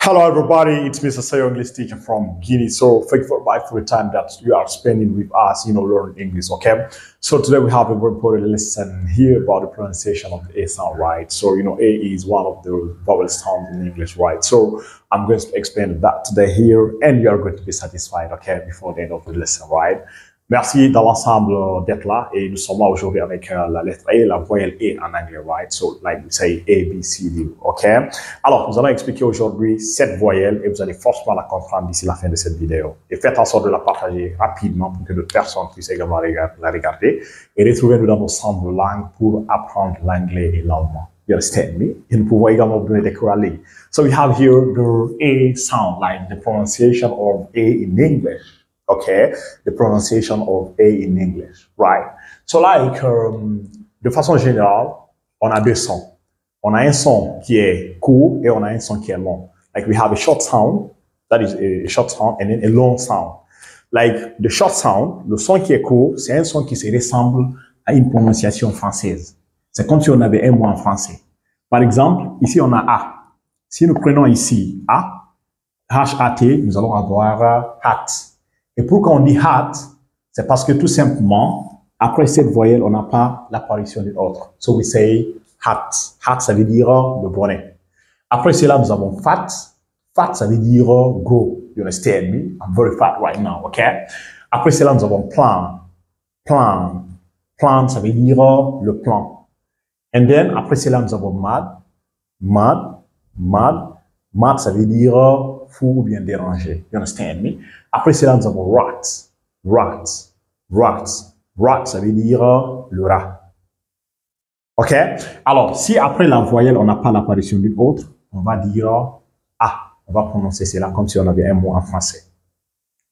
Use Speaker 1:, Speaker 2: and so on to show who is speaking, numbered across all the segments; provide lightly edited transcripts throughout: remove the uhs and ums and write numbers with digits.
Speaker 1: Hello, everybody. It's Mr. Sayo English teacher from Guinea. So thank you for the time that you are spending with us, learning English. Okay. So today we have a very important lesson here about the pronunciation of the A sound, right? So A is one of the vowel sounds in English, right? So I'm going to explain that today here, and you are going to be satisfied, okay, before the end of the lesson, right? Merci dans l'ensemble d'être là et nous sommes là aujourd'hui avec la lettre A, la voyelle E en anglais, right? So, like we say A, B, C, D, ok? Alors, nous allons expliquer aujourd'hui cette voyelle et vous allez forcément la comprendre d'ici la fin de cette vidéo. Et faites en sorte de la partager rapidement pour que d'autres personnes puissent également la regarder et retrouver dans ensemble de langues pour apprendre l'anglais et l'allemand. You understand me? Et nous pouvons également vous donner des cours en ligne. So, we have here the A sound, like the pronunciation of A in English. Okay, the pronunciation of A in English, right? So like, de façon générale, on a deux sons. On a un son qui est court et on a un son qui est long. Like we have a short sound, that is a short sound, and then a long sound. Like the short sound, le son qui est court, c'est un son qui se ressemble à une prononciation française. C'est comme si on avait un mot en français. Par exemple, ici on a A. Si nous prenons ici A, H-A-T, nous allons avoir hat. Et pourquoi on dit hat, c'est parce que tout simplement, après cette voyelle, on n'a pas l'apparition d'une autre. So we say hat. Hat, ça veut dire le bonnet. Après cela, nous avons fat. Fat, ça veut dire go. You understand me? I'm very fat right now, okay? Après cela, nous avons plan. Plan. Plan, ça veut dire le plan. And then, après cela, nous avons mad. Mad. Mad. Mad, ça veut dire fou ou bien dérangé. You understand me? Après cela, nous avons rat. Rat. Rat. Rat, ça veut dire le rat. OK? Alors, si après la voyelle, on n'a pas l'apparition d'une autre, on va dire A. On va prononcer cela comme si on avait un mot en français.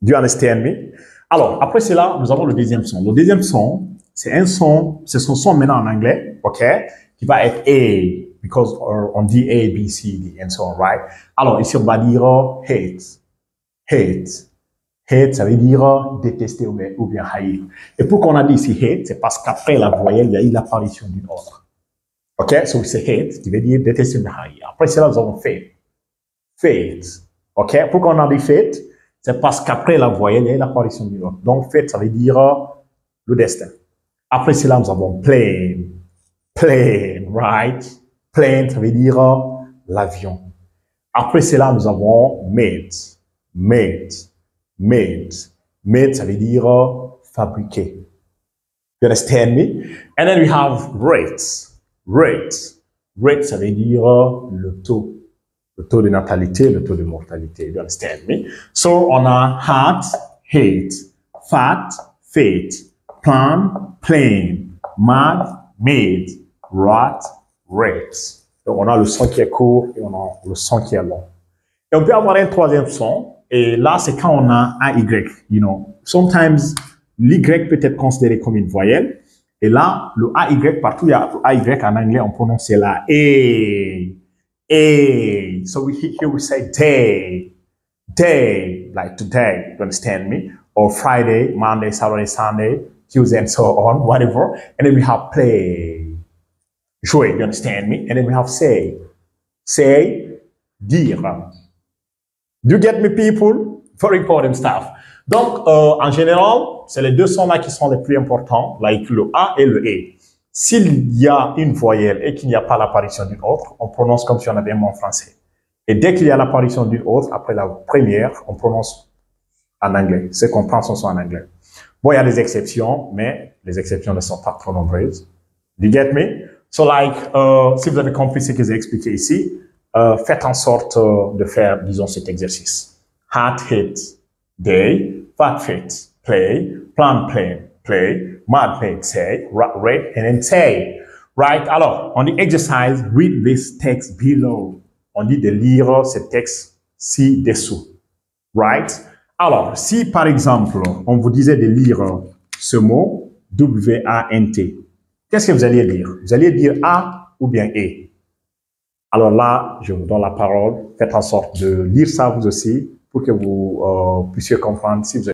Speaker 1: Do you understand me? Alors, après cela, nous avons le deuxième son. Le deuxième son, c'est son son maintenant en anglais, OK? Qui va être A. Because on dit A, B, C, D, and so on, right? Alors, ici, on va dire hate. Hate. Hate, ça veut dire détester ou bien haïr. Et pourquoi on a dit ici hate, c'est parce qu'après la voyelle, il y a eu l'apparition d'une autre. OK? So, c'est hate, qui veut dire détester ou bien haïr. Après cela, nous avons fate. Fate. OK? Pourquoi on a dit fate? C'est parce qu'après la voyelle, il y a eu l'apparition d'une autre. Donc, fate, ça veut dire le destin. Après cela, nous avons plane. Plane, right? Plane, ça veut dire l'avion. Après cela, nous avons mate. Mate. Made. Made, ça veut dire fabriquer. You understand me? And then we have rates. Rates. Rates, ça veut dire le taux. Le taux de natalité, le taux de mortalité. You understand me? So, on a hat, hate, fat, fate, plan, plane, mad, made, rat, rates. Donc, on a le son qui est court et on a le son qui est long. Et on peut avoir un troisième son. Et là, c'est quand on a un Y, Sometimes, l'Y peut être considéré comme une voyelle. Et là, le AY, partout il y a AY en anglais, on prononce la A. A. So here we say day. Day, like today, you understand me? Or Friday, Monday, Saturday, Sunday, Tuesday, and so on, whatever. And then we have play. Jouer, you understand me? And then we have say. Say, dire. Do you get me, people? Very important stuff. Donc, en général, c'est les deux sons là qui sont les plus importants, like le A et le E. S'il y a une voyelle et qu'il n'y a pas l'apparition d'une autre, on prononce comme si on avait un mot en français. Et dès qu'il y a l'apparition d'une autre, après la première, on prononce en anglais. C'est qu'on prend son son en anglais. Bon, il y a des exceptions, mais les exceptions ne sont pas trop nombreuses. Do you get me? So, like, si vous avez compris ce que j'ai expliqué ici, faites en sorte de faire, disons, cet exercice. Hat, hit, day, fat, fit, play, plan, play, mad, play, say, read, and then say. Right? Alors, on dit exercise, read this text below. On dit de lire ce texte ci-dessous. Right? Alors, si par exemple, on vous disait de lire ce mot, W-A-N-T, qu'est-ce que vous alliez dire? Vous alliez dire A ou bien E? Alors là, je vous donne la parole. Faites en sorte de lire ça vous aussi pour que vous puissiez comprendre si vous